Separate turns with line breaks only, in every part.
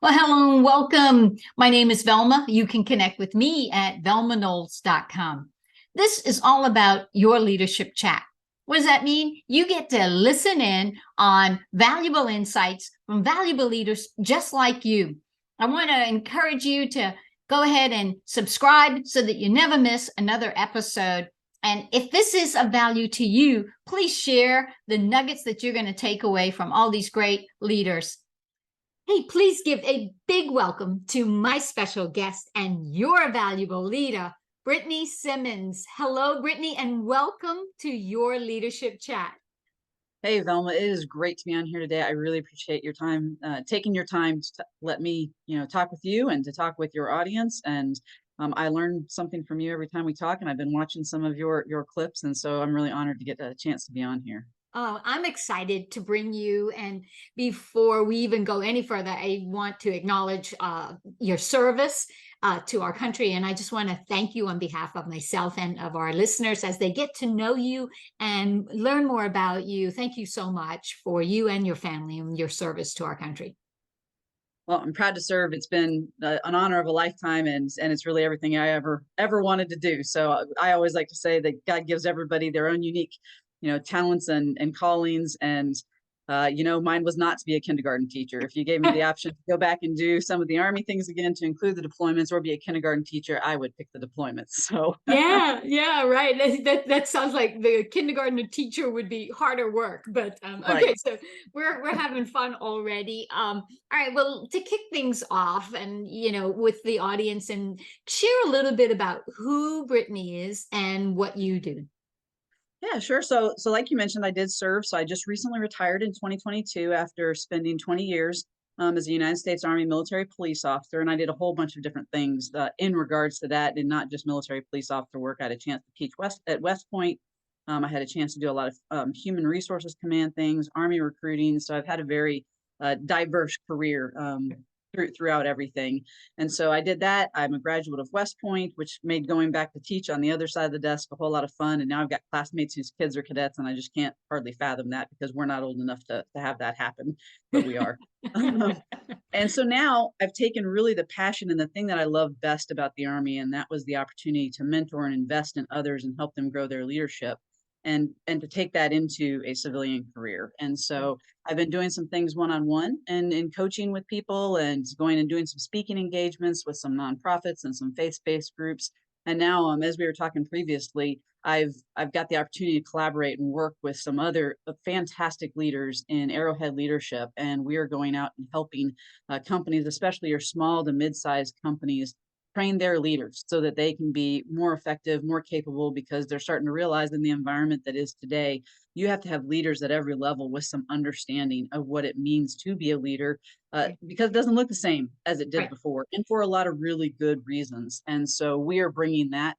Well, hello and welcome. My name is Velma. You can connect with me at velmanolds.com. This is all about your leadership chat. What does that mean? You get to listen in on valuable insights from valuable leaders just like you. I want to encourage you to go ahead and subscribe so that you never miss another episode. And if this is of value to you, please share the nuggets that you're going to take away from all these great leaders. Hey, please give a big welcome to my special guest and your valuable leader, Brittany Simmons. Hello, Brittany, and welcome to your leadership chat.
Hey, Velma, it is great to be on here today. I really appreciate your time, taking your time to let me, talk with you and to talk with your audience. And I learn something from you every time we talk, and I've been watching some of your clips, and so I'm really honored to get a chance to be on here.
Oh, I'm excited to bring you. And before we even go any further, I want to acknowledge your service to our country. And I just want to thank you on behalf of myself and of our listeners as they get to know you and learn more about you. Thank you so much for you and your family and your service to our country.
Well, I'm proud to serve. It's been an honor of a lifetime, and it's really everything I ever wanted to do. So I always like to say that God gives everybody their own unique, talents and callings. And mine was not to be a kindergarten teacher. If you gave me the option to go back and do some of the Army things again, to include the deployments or be a kindergarten teacher, I would pick the deployments. So
Yeah, right. That sounds like the kindergarten teacher would be harder work, but
right.
okay, so we're having fun already. All right, well, to kick things off, and with the audience, and share a little bit about who Brittany is and what you do.
Yeah, sure. So like you mentioned, I did serve. So I just recently retired in 2022 after spending 20 years as a United States Army military police officer, and I did a whole bunch of different things in regards to that, and not just military police officer work. I had a chance to teach West Point. I had a chance to do a lot of human resources command things, Army recruiting. So I've had a very diverse career throughout everything. And so I did that. I'm a graduate of West Point, which made going back to teach on the other side of the desk a whole lot of fun. And now I've got classmates whose kids are cadets, and I just can't hardly fathom that because we're not old enough to have that happen, but we are. And so now I've taken really the passion and the thing that I love best about the Army, and that was the opportunity to mentor and invest in others and help them grow their leadership and to take that into a civilian career. And so I've been doing some things one-on-one and in coaching with people, and going and doing some speaking engagements with some nonprofits and some faith-based groups. And now, as we were talking previously, I've got the opportunity to collaborate and work with some other fantastic leaders in Arrowhead leadership, and we are going out and helping companies, especially your small to mid-sized companies, train their leaders so that they can be more effective, more capable, because they're starting to realize in the environment that is today, you have to have leaders at every level with some understanding of what it means to be a leader, because it doesn't look the same as it did
Right.
before, and for a lot of really good reasons. And so we are bringing that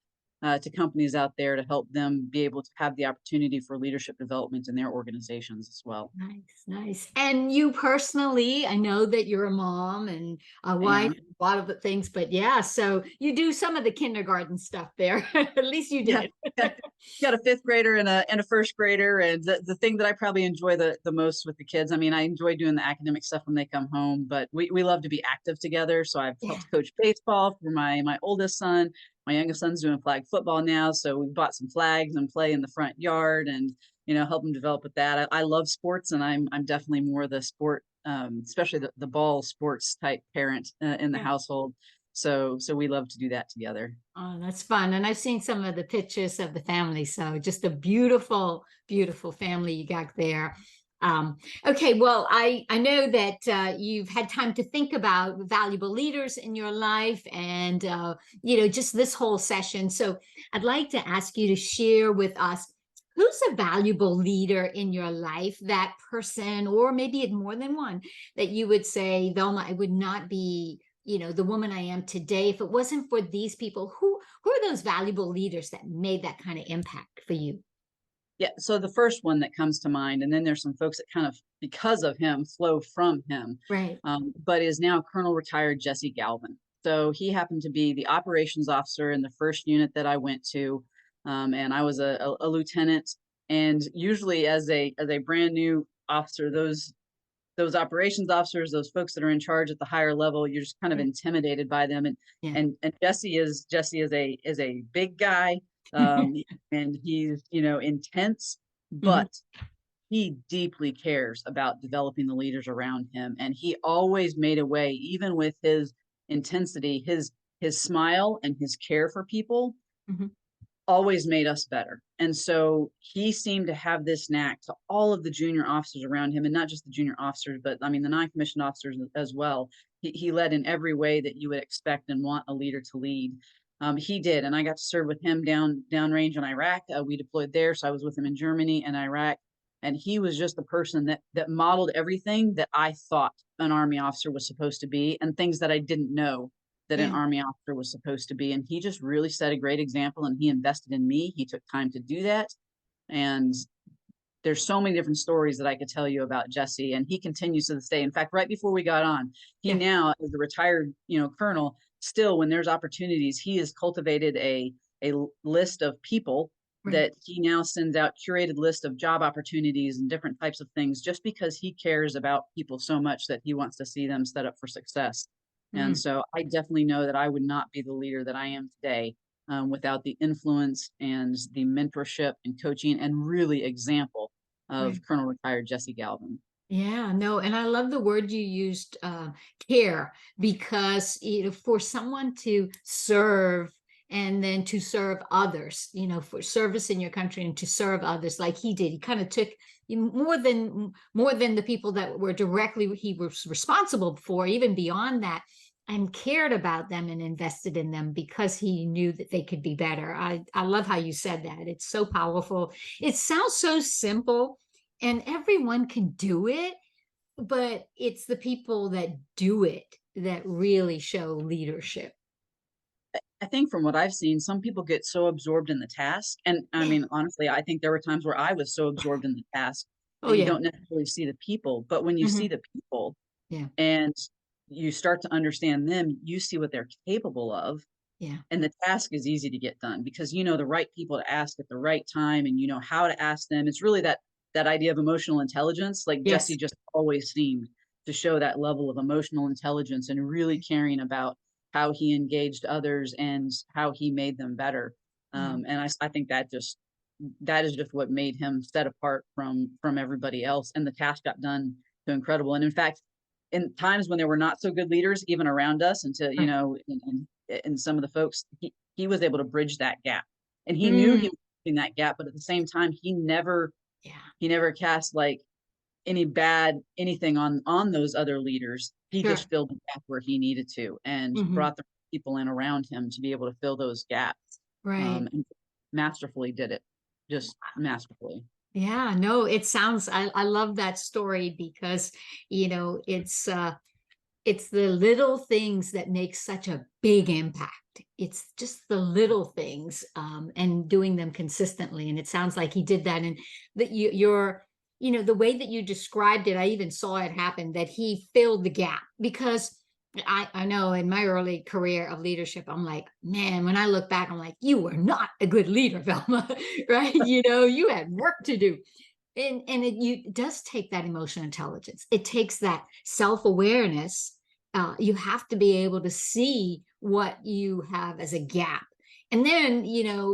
to companies out there to help them be able to have the opportunity for leadership development in their organizations as well.
Nice, nice. And you personally, I know that you're a mom and a wife,
Yeah.
a lot of the things, but yeah, so you do some of the kindergarten stuff there. At least you
Yeah,
did.
got got a fifth grader and a first grader, and the thing that I probably enjoy the most with the kids. I mean, I enjoy doing the academic stuff when they come home, but we love to be active together. So I've
Yeah.
helped coach baseball for my oldest son. My youngest son's doing flag football now, so we bought some flags and play in the front yard, and help him develop with that. I love sports, and I'm definitely more the sport, especially the ball sports type parent in the
Yeah.
household. So we love to do that together.
Oh, that's fun. And I've seen some of the pictures of the family. So just a beautiful, beautiful family you got there. Okay, well, I know that you've had time to think about valuable leaders in your life and, just this whole session. So I'd like to ask you to share with us who's a valuable leader in your life, that person, or maybe it more than one, that you would say, Velma, I would not be the woman I am today if it wasn't for these people. Who are those valuable leaders that made that kind of impact for you?
Yeah, so the first one that comes to mind, and then there's some folks that kind of, because of him, flow from him,
Right.
but is now Colonel retired Jesse Galvin. So he happened to be the operations officer in the first unit that I went to, and I was a lieutenant. And usually, as a brand new officer, those those operations officers, those folks that are in charge at the higher level, you're just kind of
Yeah.
intimidated by them. And
Yeah.
and Jesse is a big guy, and he's, intense,
Mhm.
but he deeply cares about developing the leaders around him. And he always made a way, even with his intensity, his smile and his care for people
Mhm.
always made us better. And so he seemed to have this knack to all of the junior officers around him, and not just the junior officers, but I mean the non-commissioned officers as well. He led in every way that you would expect and want a leader to lead. He did, and I got to serve with him downrange in Iraq. We deployed there, so I was with him in Germany and Iraq. And he was just the person that modeled everything that I thought an Army officer was supposed to be, and things that I didn't know that an
Yeah.
Army officer was supposed to be. And he just really set a great example, and he invested in me. He took time to do that. And there's so many different stories that I could tell you about Jesse, and he continues to this day. In fact, right before we got on, he
Yeah.
now, as a retired, colonel, still when there's opportunities, he has cultivated a list of people
Right.
that he now sends out curated list of job opportunities and different types of things, just because he cares about people so much that he wants to see them set up for success. And
Mm.
so I definitely know that I would not be the leader that I am today, without the influence and the mentorship and coaching and really example of
Right.
Colonel retired Jesse Galvin.
Yeah, no, and I love the word you used, care, because for someone to serve and then to serve others, for service in your country and to serve others like he did, he kind of took more than the people that were directly he was responsible for, even beyond that, and cared about them and invested in them because he knew that they could be better. I love how you said that. It's so powerful. It sounds so simple and everyone can do it, but it's the people that do it that really show leadership.
I think from what I've seen, some people get so absorbed in the task. And I
Yeah.
mean, honestly, I think there were times where I was so absorbed in the task
Oh
that you
yeah.
don't necessarily see the people. But when you see
Hmm.
the people
Yeah.
and you start to understand them, you see what they're capable of.
Yeah.
And the task is easy to get done because you know the right people to ask at the right time, and you know how to ask them. It's really that idea of emotional intelligence. Like Jesse
Yes.
just always seemed to show that level of emotional intelligence and really caring about how he engaged others and how he made them better.
Yeah.
And I think that is just what made him set apart from everybody else. And the task got done so incredible. And in fact, in times when there were not so good leaders even around us, and to
Right.
and some of the folks, he was able to bridge that gap, and he knew he
Mm.
was in that gap, but at the same time
Yeah.
he never cast like any bad anything on those other leaders. He
Sure.
just filled the gap where he needed to, and
Hmm.
brought the people in around him to be able to fill those gaps,
Right.
and masterfully did it, just masterfully.
Yeah, no, it sounds, I love that story because, it's the little things that make such a big impact. It's just the little things, and doing them consistently. And it sounds like he did that. And that the way that you described it, I even saw it happen, that he filled the gap. Because I know in my early career of leadership, I'm like, man, when I look back, I'm like, you were not a good leader, Velma, right? You had work to do. And it does take that emotional intelligence. It takes that self-awareness. You have to be able to see what you have as a gap. And then,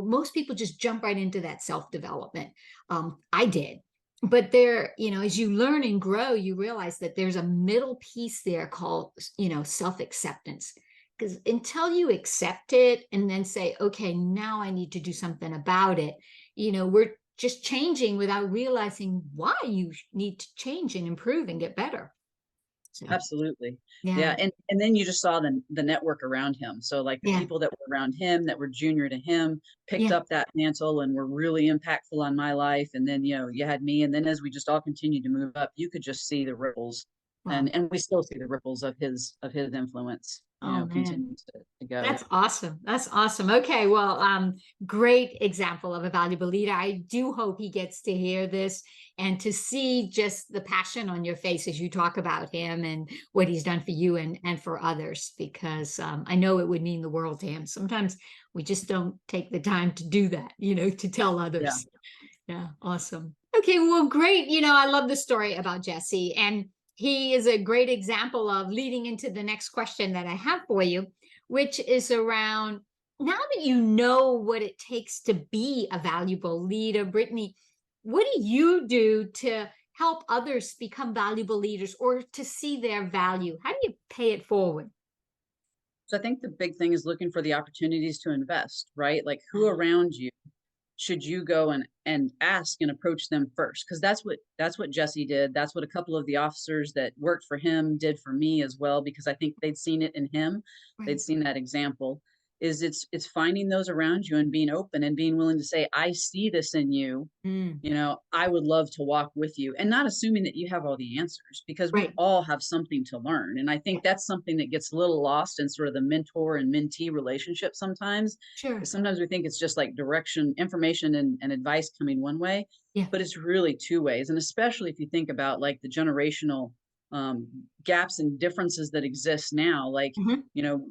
most people just jump right into that self-development. I did. But as you learn and grow, you realize that there's a middle piece there called, self-acceptance. Because until you accept it and then say, okay, now I need to do something about it, we're just changing without realizing why you need to change and improve and get better. So,
Absolutely.
yeah,
Yeah. And then you just saw the network around him. So like the
yeah,
people that were around him that were junior to him picked
yeah.
up that mantle and were really impactful on my life. And then, you had me. And then as we just all continued to move up, you could just see the ripples.
Wow.
And we still see the ripples of his influence,
Oh man.
continue to go.
That's awesome. That's awesome. Okay, well, great example of a valuable leader. I do hope he gets to hear this and to see just the passion on your face as you talk about him and what he's done for you and for others, because I know it would mean the world to him. Sometimes we just don't take the time to do that, to tell
Yeah.
others. Yeah, awesome. Okay, well, great. I love the story about Jesse. And he is a great example of leading into the next question that I have for you, which is around now that you know what it takes to be a valuable leader, Brittany, what do you do to help others become valuable leaders or to see their value? How do you pay it forward?
So I think the big thing is looking for the opportunities to invest, right? Like who
Ah,
around you should you go and ask and approach them first? Because that's what Jesse did. That's what a couple of the officers that worked for him did for me as well, because I think they'd seen it in him. They'd
right.
seen that example. Is it's finding those around you and being open and being willing to say, I see this in you.
Mm,
I would love to walk with you, and not assuming that you have all the answers, because we
right.
all have something to learn. And I
Yeah,
think that's something that gets a little lost in sort of the mentor and mentee relationship sometimes.
sure.
Sometimes we think it's just like direction, information, and advice coming one way,
Yeah.
but it's really two ways. And especially if you think about like the generational gaps and differences that exist now, like,
Hmm.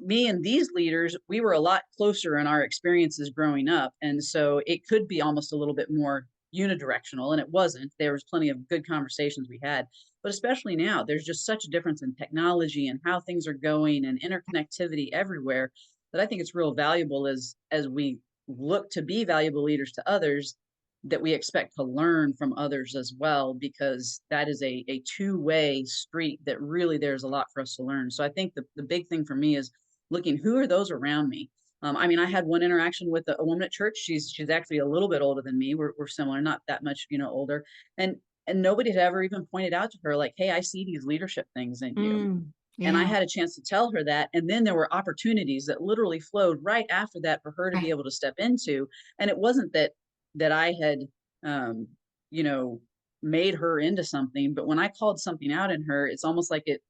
me and these leaders, we were a lot closer in our experiences growing up. And so it could be almost a little bit more unidirectional, and it wasn't. There was plenty of good conversations we had, but especially now there's just such a difference in technology and how things are going and interconnectivity everywhere, that I think it's real valuable as we look to be valuable leaders to others, that we expect to learn from others as well, because that is a two-way street that really there's a lot for us to learn. So I think the big thing for me is looking, who are those around me. I mean, I had one interaction with a woman at church. She's actually a little bit older than me. We're similar, not that much, older. And nobody had ever even pointed out to her, like, hey, I see these leadership things in you.
Mm,
And I
yeah.
had a chance to tell her that. And then there were opportunities that literally flowed right after that for her to be
Right.
able to step into. And it wasn't that I had, um, you know, made her into something, but when I called something out in her, it's almost like it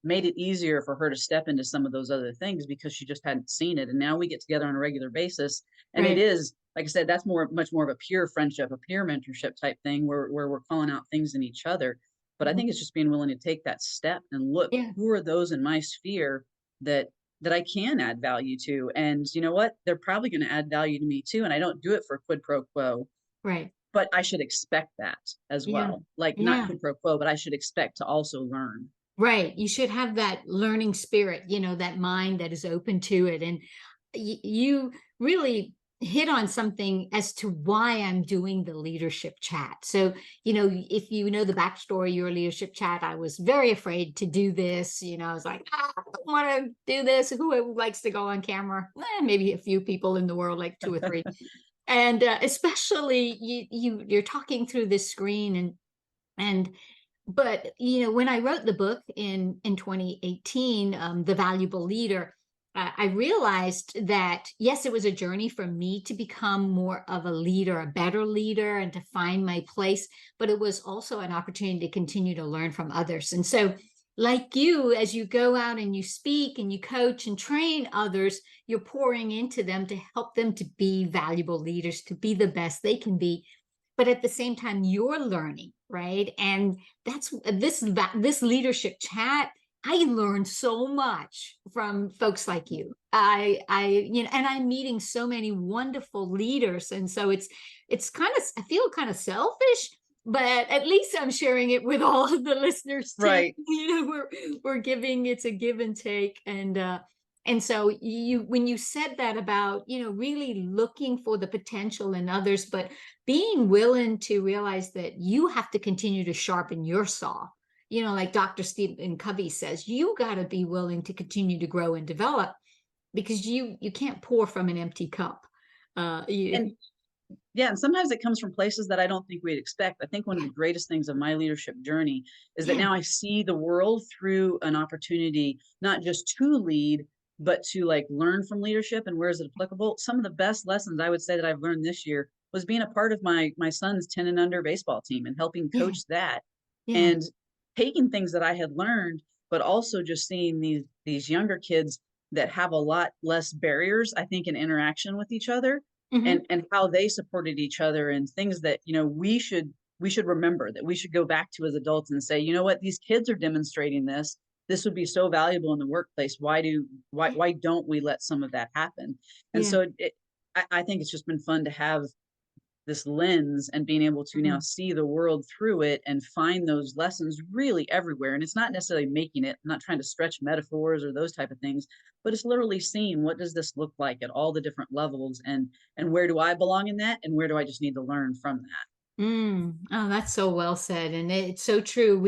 made it easier for her to step into some of those other things, because she just hadn't seen it. And now we get together on a regular basis. And it
Right.
is, like I said, that's much more of a peer friendship, a peer mentorship type thing, where we're calling out things in each other. But I
Mhm.
think it's just being willing to take that step and look,
Yeah.
who are those in my sphere that I can add value to. And you know what? They're probably going to add value to me too. And I don't do it for quid pro quo,
Right.
but I should expect that as
Yeah.
well. Like, not
Yeah.
quid pro quo, but I should expect to also learn.
Right. You should have that learning spirit, that mind that is open to it. And you really hit on something as to why I'm doing the leadership chat. So, if you know the backstory, your leadership chat, I was very afraid to do this. I was like, I don't want to do this. Who likes to go on camera? Maybe a few people in the world, like two or three. And especially you're talking through this screen and but when I wrote the book in 2018, The Valuable Leader, I realized that yes, it was a journey for me to become more of a leader, a better leader, and to find my place, but it was also an opportunity to continue to learn from others. And so, like you, as you go out and you speak and you coach and train others, you're pouring into them to help them to be valuable leaders, to be the best they can be, but at the same time you're learning, right? And that's this leadership chat, I learned so much from folks like you. And I'm meeting so many wonderful leaders, and so it's kind of, I feel kind of selfish, but at least I'm sharing it with all of the listeners too.
Right.
We're giving, it's a give and take. And so when you said that about, really looking for the potential in others, but being willing to realize that you have to continue to sharpen your saw, like Dr. Stephen Covey says, you got to be willing to continue to grow and develop, because you can't pour from an empty cup.
And yeah, and sometimes it comes from places that I don't think we'd expect. I think one of
Yeah,
the greatest things of my leadership journey is that
yeah,
now I see the world through an opportunity, not just to lead, but to like learn from leadership and where is it applicable. Some of the best lessons I would say that I've learned this year was being a part of my son's 10 and under baseball team and helping
yeah,
coach that,
yeah.
and taking things that I had learned, but also just seeing these younger kids that have a lot less barriers, I think, in interaction with each other,
Hmm.
and how they supported each other, and things that we should remember, that we should go back to as adults and say, you know what, these kids are demonstrating this would be so valuable in the workplace. Why don't we let some of that happen? And
Yeah,
so I think it's just been fun to have this lens and being able to now
Mhm.
see the world through it and find those lessons really everywhere. And it's not necessarily making it, I'm not trying to stretch metaphors or those type of things, but it's literally seeing what does this look like at all the different levels, and where do I belong in that, and where do I just need to learn from that.
Oh, that's so well said. And it's so true.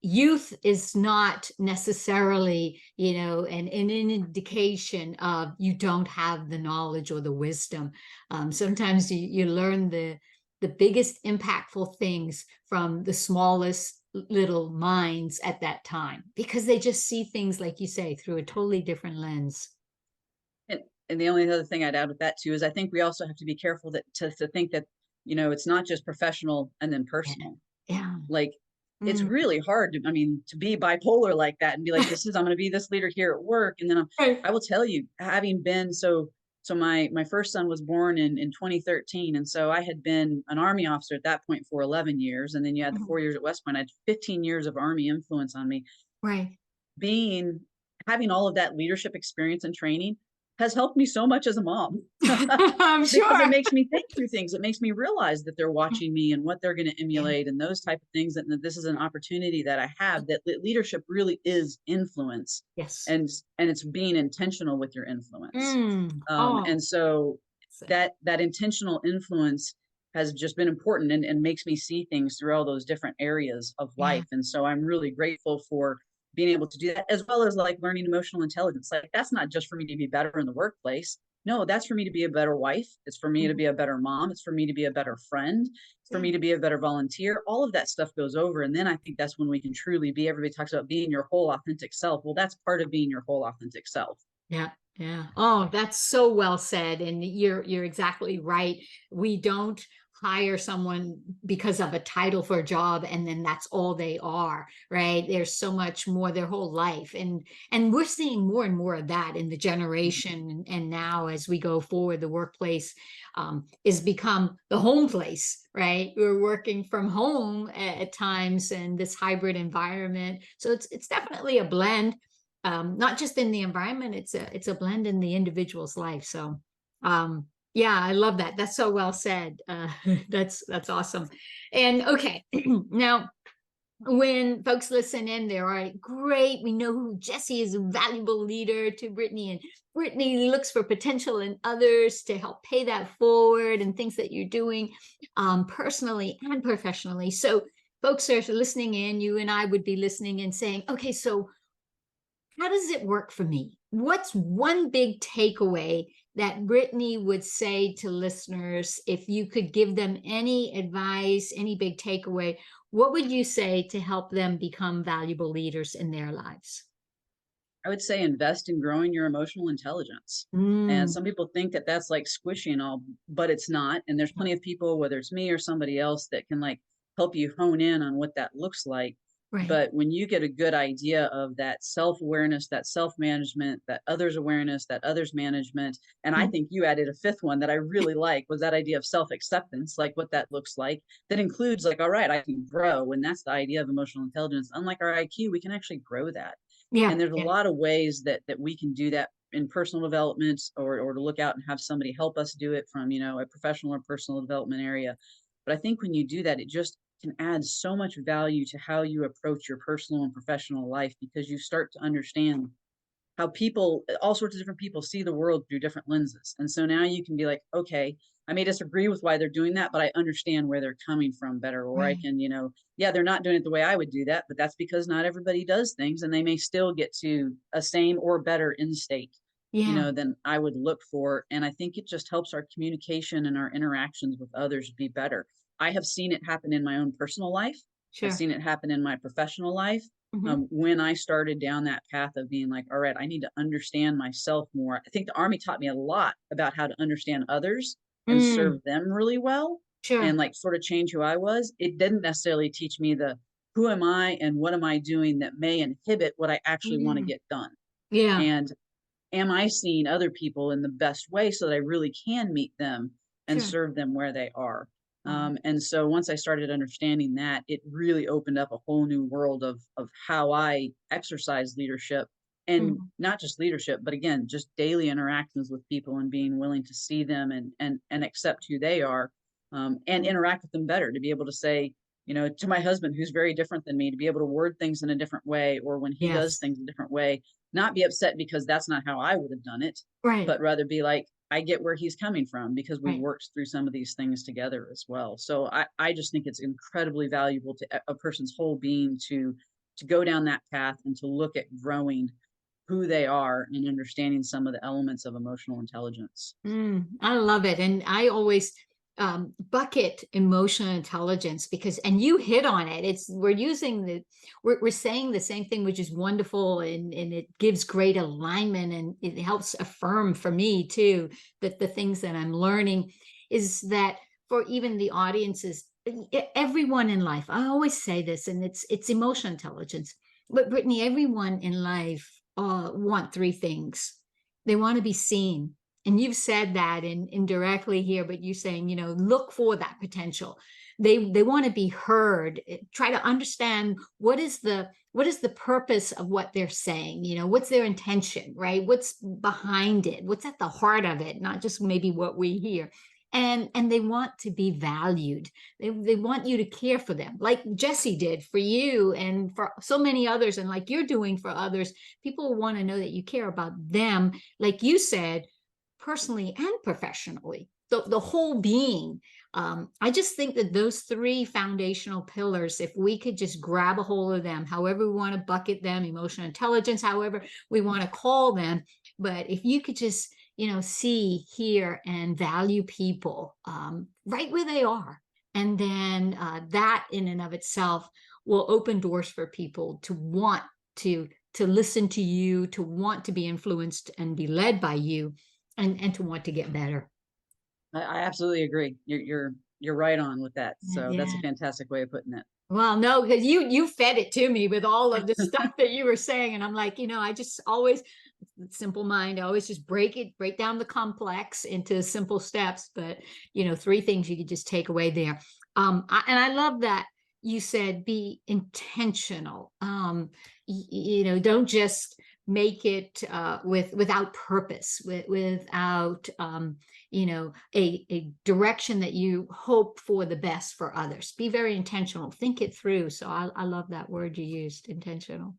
Youth is not necessarily, an indication of you don't have the knowledge or the wisdom. Sometimes you learn the biggest impactful things from the smallest little minds at that time because they just see things, like you say, through a totally different lens.
And, and the only other thing I'd add with that too is I think we also have to be careful that to think that, it's not just professional and then
Yeah.
personal.
Yeah.
Like, it's
Mm.
really hard to, I mean, to be bipolar like that and be like, I'm going to be this leader here at work. And then
Right.
I will tell you, having been, so my first son was born in 2013. And so I had been an Army officer at that point for 11 years. And then you had the
Mhm.
4 years at West Point. I had 15 years of Army influence on me.
Right.
being Having all of that leadership experience and training has helped me so much as a mom.
I'm
Because it
sure.
makes me think through things. It makes me realize that they're watching me and what they're going to
Yeah.
emulate and those type of things. That this is an opportunity that I have, that leadership really is influence,
Yes.
and it's being intentional with your influence.
Oh,
And so
so,
that intentional influence has just been important, and makes me see things through all those different areas of
yeah.
life. And so I'm really grateful for being able to do that, as well as like learning emotional intelligence. Like, that's not just for me to be better in the workplace. No, that's for me to be a better wife. It's for me to
Mhm.
be a better mom. It's for me to be a better friend. It's for
Yeah.
me to be a better volunteer. All of that stuff goes over. And then I think that's when we can truly be, everybody talks about being your whole authentic self. Well, that's part of being your whole authentic self.
Yeah. Yeah. Oh, that's so well said. And you're exactly right. We don't hire someone because of a title for a job and then that's all they are, right? There's so much more their whole life. And we're seeing more and more of that in the generation. And now as we go forward, the workplace is become the home place, right? We're working from home at times in this hybrid environment. So it's definitely a blend, not just in the environment, it's a blend in the individual's life. So yeah, I love that. That's so well said. That's awesome. And okay, now when folks listen in, they're all right, great. We know who Jesse is, a valuable leader to Brittany, and Brittany looks for potential in others to help pay that forward and things that you're doing personally and professionally. So folks are listening in, you and I would be listening and saying, okay, so how does it work for me? What's one big takeaway that Brittany would say to listeners if you could give them any advice, any big takeaway? What would you say to help them become valuable leaders in their lives?
I would say invest in growing your emotional intelligence. And
Mm,
some people think that that's like squishy and all, but it's not. And there's plenty of people, whether it's me or somebody else, that can like help you hone in on what that looks like.
right.
But when you get a good idea of that self awareness, that self management, that others awareness, that others management, and I
Mm,
think you added a fifth one that I really like, was that idea of self acceptance, like what that looks like. That includes, like, all right, I can grow. And that's the idea of emotional intelligence. Unlike our IQ, we can actually grow that.
yeah,
And there's a
yeah.
lot of ways that we can do that in personal development, or to look out and have somebody help us do it from, a professional or personal development area. But I think when you do that, it just can add so much value to how you approach your personal and professional life, because you start to understand how people, all sorts of different people, see the world through different lenses. And so now you can be like, okay, I may disagree with why they're doing that, but I understand where they're coming from better. Or I
Right.
can, yeah, they're not doing it the way I would do that, but that's because not everybody does things, and they may still get to a same or better end state,
Yeah,
than I would look for. And I think it just helps our communication and our interactions with others be better. I have seen it happen in my own personal life. I've
sure.
seen it happen in my professional life.
Hmm.
When I started down that path of being like, all right, I need to understand myself more. I think the Army taught me a lot about how to understand others and
Mm,
serve them really well, and
sure.
like sort of change who I was. It didn't necessarily teach me the who am I and what am I doing that may inhibit what I actually want to
Mm,
get done.
yeah,
And am I seeing other people in the best way so that I really can meet them and
sure.
serve them where they are?
Oh,
And so once I started understanding that, it really opened up a whole new world of how I exercise leadership. and
Mhm.
not just leadership, but again, just daily interactions with people and being willing to see them and accept who they are, and interact with them better, to be able to say, to my husband, who's very different than me, to be able to word things in a different way, or when he does
Yes.
things a different way, not be upset because that's not how I would have done it,
Right.
but rather be like, I get where he's coming from because we
Right.
worked through some of these things together as well. So I just think it's incredibly valuable to a person's whole being to go down that path and to look at growing who they are and understanding some of the elements of emotional intelligence.
I love it. And I always bucket emotional intelligence because, and you hit on it. We're saying the same thing, which is wonderful. And it gives great alignment and it helps affirm for me too, that the things that I'm learning is that for even the audiences, everyone in life, I always say this, and it's emotional intelligence. But Brittany, everyone in life want three things. They want to be seen, and you've said that indirectly here, but you're saying, look for that potential. They want to be heard. Try to understand what is the purpose of what they're saying. What's their intention, right? What's behind it? What's at the heart of it? Not just maybe what we hear. And they want to be valued. They want you to care for them, like Jesse did for you and for so many others, and like you're doing for others. People want to know that you care about them, like you said, personally and professionally, the whole being. I just think that those three foundational pillars, if we could just grab a hold of them, however we want to bucket them, emotional intelligence, however we want to call them, but if you could just, see, hear, and value people right where they are, and then that in and of itself will open doors for people to want to listen to you, to want to be influenced and be led by you, and to want to get better.
I absolutely agree. You're right on with that. So that's a
Yeah.
fantastic way of putting it.
Well, no, because you fed it to me with all of the stuff that you were saying, and I'm like, I just always simple mind. I always just break down the complex into simple steps. But three things you could just take away there. And I love that you said be intentional. Don't just make it without purpose, without a direction that you hope for the best for others. Be very intentional, think it through. So I love that word you used, intentional.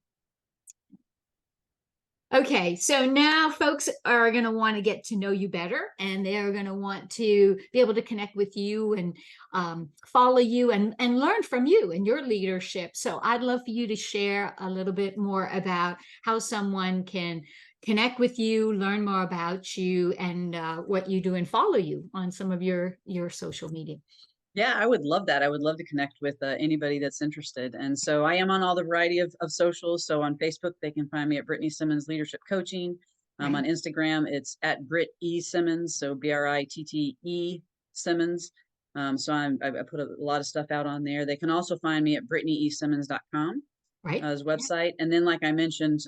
Okay, so now folks are going to want to get to know you better, and they're going to want to be able to connect with you and follow you and learn from you and your leadership. So I'd love for you to share a little bit more about how someone can connect with you, learn more about you, and what you do, and follow you on some of your social media.
Yeah, I would love that. I would love to connect with anybody that's interested. And so I am on all the variety of socials. So on Facebook, they can find me at Brittany Simmons Leadership Coaching. On
Right.
Instagram, it's at Britt E. Simmons. So Britte Simmons. I put a lot of stuff out on there. They can also find me at BrittanyESimmons.com
Right.
as website. And then, like I mentioned,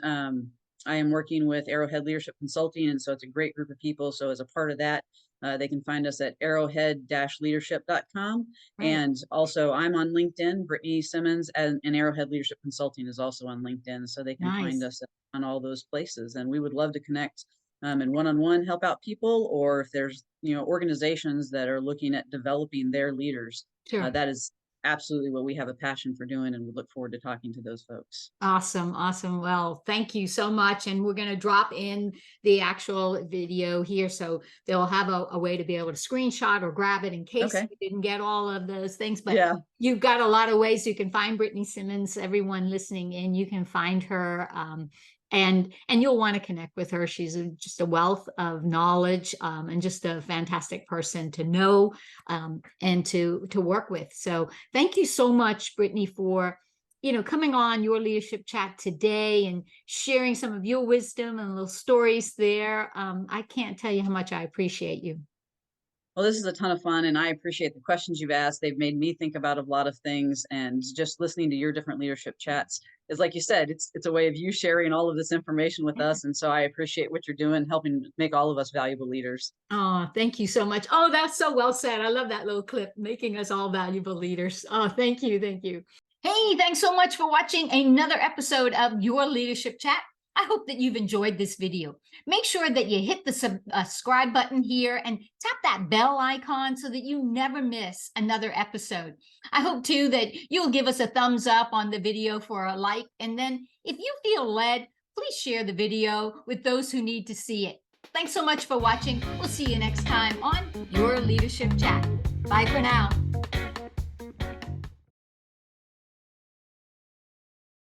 I am working with Arrowhead Leadership Consulting. And so it's a great group of people. So as a part of that, they can find us at arrowhead-leadership.com.
Right.
And also, I'm on LinkedIn. Brittany Simmons and Arrowhead Leadership Consulting is also on LinkedIn. So they can find
Nice.
us on all those places. And we would love to connect and one-on-one help out people, or if there's organizations that are looking at developing their leaders,
Sure.
that is absolutely what we have a passion for doing, and we look forward to talking to those folks.
Awesome. Awesome. Well, thank you so much. And we're going to drop in the actual video here. So they'll have a way to be able to screenshot or grab it in case
Okay.
you didn't get all of those things. But
Yeah.
you've got a lot of ways you can find Brittany Simmons. Everyone listening in, you can find her. And you'll want to connect with her. She's just a wealth of knowledge, and just a fantastic person to know, and to work with. So thank you so much, Brittany, for coming on your leadership chat today and sharing some of your wisdom and little stories there. I can't tell you how much I appreciate you.
Well, this is a ton of fun, and I appreciate the questions you've asked. They've made me think about a lot of things, and just listening to your different leadership chats is, like you said, it's a way of you sharing all of this information with us. And so I appreciate what you're doing, helping make all of us valuable leaders.
Oh, thank you so much. Oh, that's so well said. I love that little clip, making us all valuable leaders. Oh, thank you. Thank you. Hey, thanks so much for watching another episode of Your Leadership Chat. I hope that you've enjoyed this video. Make sure that you hit the subscribe button here and tap that bell icon so that you never miss another episode. I hope too that you'll give us a thumbs up on the video for a like. And then if you feel led, please share the video with those who need to see it. Thanks so much for watching. We'll see you next time on Your Leadership Chat. Bye for now.